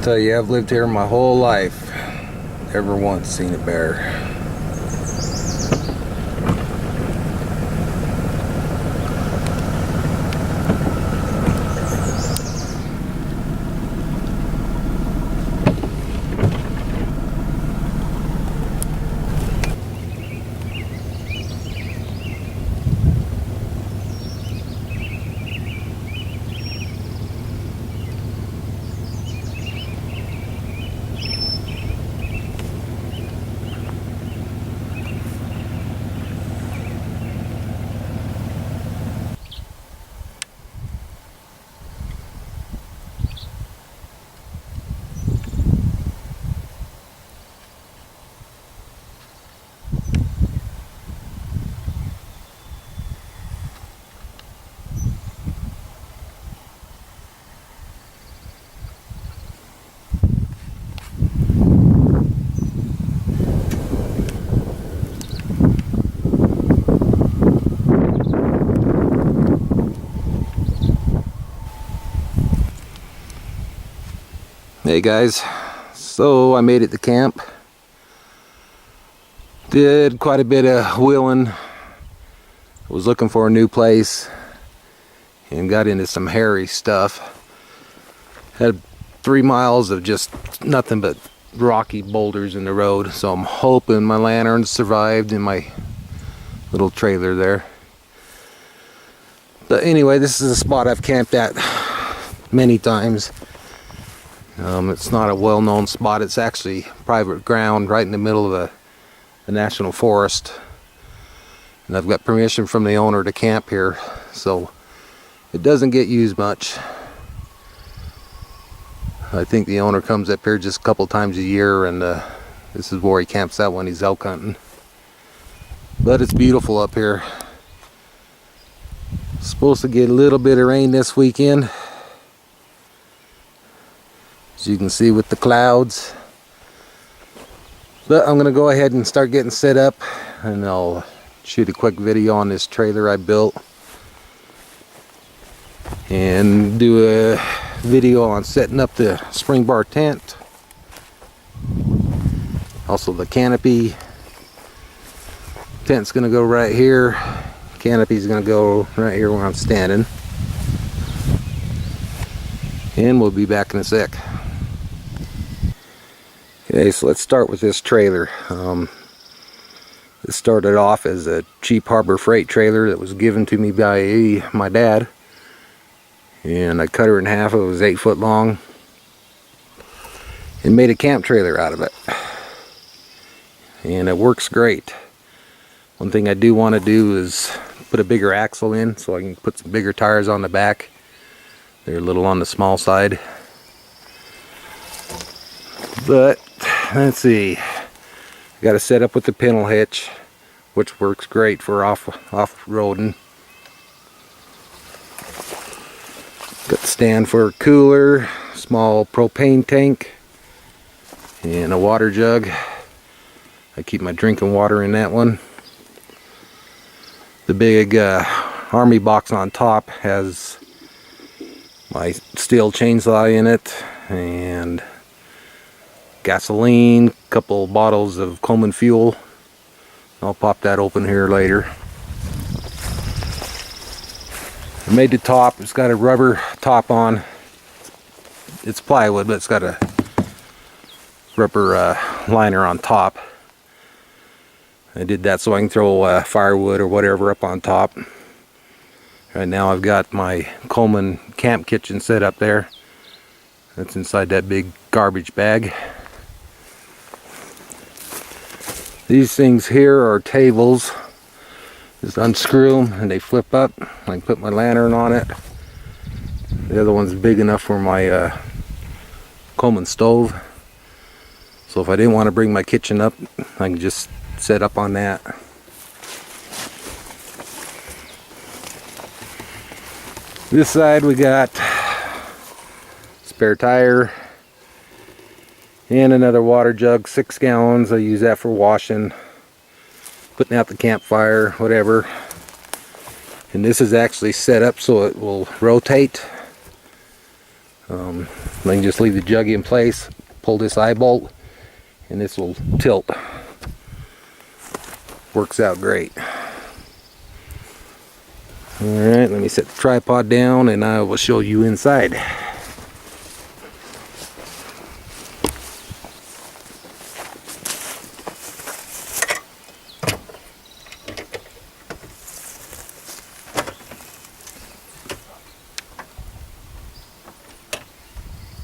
Tell you, I've lived here my whole life. Never once seen a bear. Hey guys, so I made it to camp. Did quite a bit of wheeling. Was looking for a new place and got into some hairy stuff. Had 3 miles of just nothing but rocky boulders in the road, so I'm hoping my lanterns survived in my little trailer there. But anyway, this is a spot I've camped at many times. It's not a well-known spot. It's actually private ground right in the middle of a national forest, and I've got permission from the owner to camp here, so it doesn't get used much. I think the owner comes up here just a couple times a year, and this is where he camps out when he's elk hunting. But it's beautiful up here. Supposed to get a little bit of rain this weekend, as you can see with the clouds. But I'm gonna go ahead and start getting set up, and I'll shoot a quick video on this trailer I built and do a video on setting up the spring bar tent, also the canopy. Tent's gonna go right here, canopy's gonna go right here where I'm standing, and we'll be back in a sec. Okay, so let's start with this trailer. This started off as a cheap Harbor Freight trailer that was given to me by my dad, and I cut her in half. It was 8 foot long and made a camp trailer out of it, and it works great. One thing I do want to do is put a bigger axle in so I can put some bigger tires on the back. They're a little on the small side, but let's see. Got to set up with the pintle hitch, which works great for off-roading. Got the stand for a cooler, small propane tank, and a water jug. I keep my drinking water in that one. The big army box on top has my steel chainsaw in it, and gasoline, couple bottles of Coleman fuel. I'll pop that open here later. I made the top. It's got a rubber top on. It's plywood, but it's got a rubber liner on top. I did that so I can throw firewood or whatever up on top. Right now I've got my Coleman camp kitchen set up there. That's inside that big garbage bag. These things here are tables. Just unscrew them and they flip up. I can put my lantern on it. The other one's big enough for my Coleman stove. So if I didn't want to bring my kitchen up, I can just set up on that. This side we got spare tire and another water jug, 6 gallons. I use that for washing, putting out the campfire, whatever. And this is actually set up so it will rotate. I can just leave the jug in place, pull this eye bolt, and this will tilt. Works out great. Alright, let me set the tripod down and I will show you inside.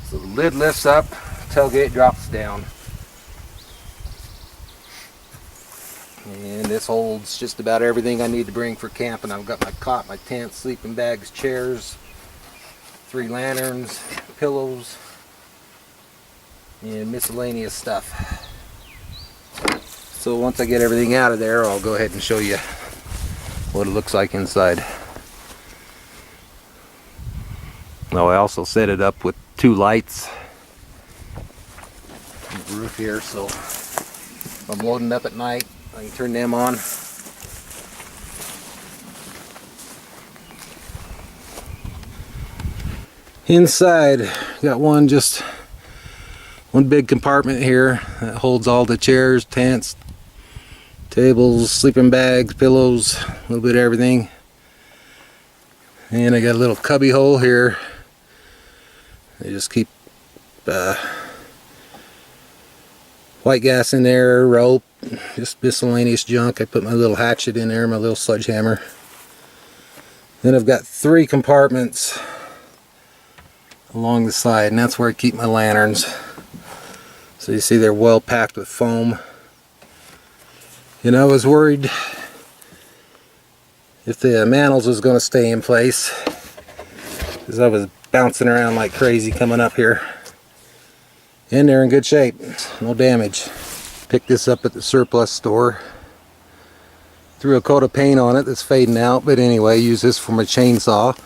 So the lid lifts up, tailgate drops down. And this holds just about everything I need to bring for camping. I've got my cot, my tent, sleeping bags, chairs, 3 lanterns, pillows, and miscellaneous stuff. So once I get everything out of there, I'll go ahead and show you what it looks like inside. Now I also set it up with 2 lights on the roof here, so if I'm loading up at night, I can turn them on. Inside, got one big compartment here that holds all the chairs, tents, tables, sleeping bags, pillows, a little bit of everything. And I got a little cubby hole here. I just keep white gas in there, rope, just miscellaneous junk. I put my little hatchet in there, my little sledgehammer. Then I've got 3 compartments along the side, and that's where I keep my lanterns. So you see they're well packed with foam. And I was worried if the mantles was going to stay in place, because I was bouncing around like crazy coming up here. And they're in good shape, no damage. Picked this up at the surplus store. Threw a coat of paint on it that's fading out, but anyway, use this for my chainsaw.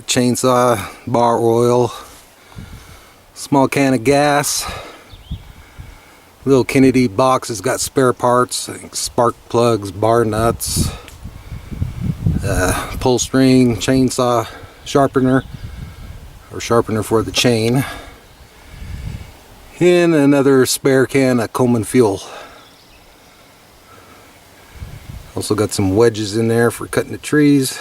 Chainsaw, bar oil, small can of gas, little Kennedy box has got spare parts, like spark plugs, bar nuts, pull string, chainsaw sharpener, or sharpener for the chain, and another spare can of Coleman fuel. Also got some wedges in there for cutting the trees.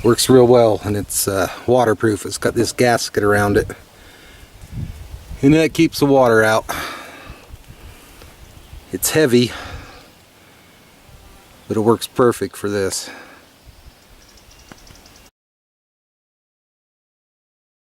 Works real well, and it's waterproof. It's got this gasket around it, and that keeps the water out. It's heavy, but it works perfect for this.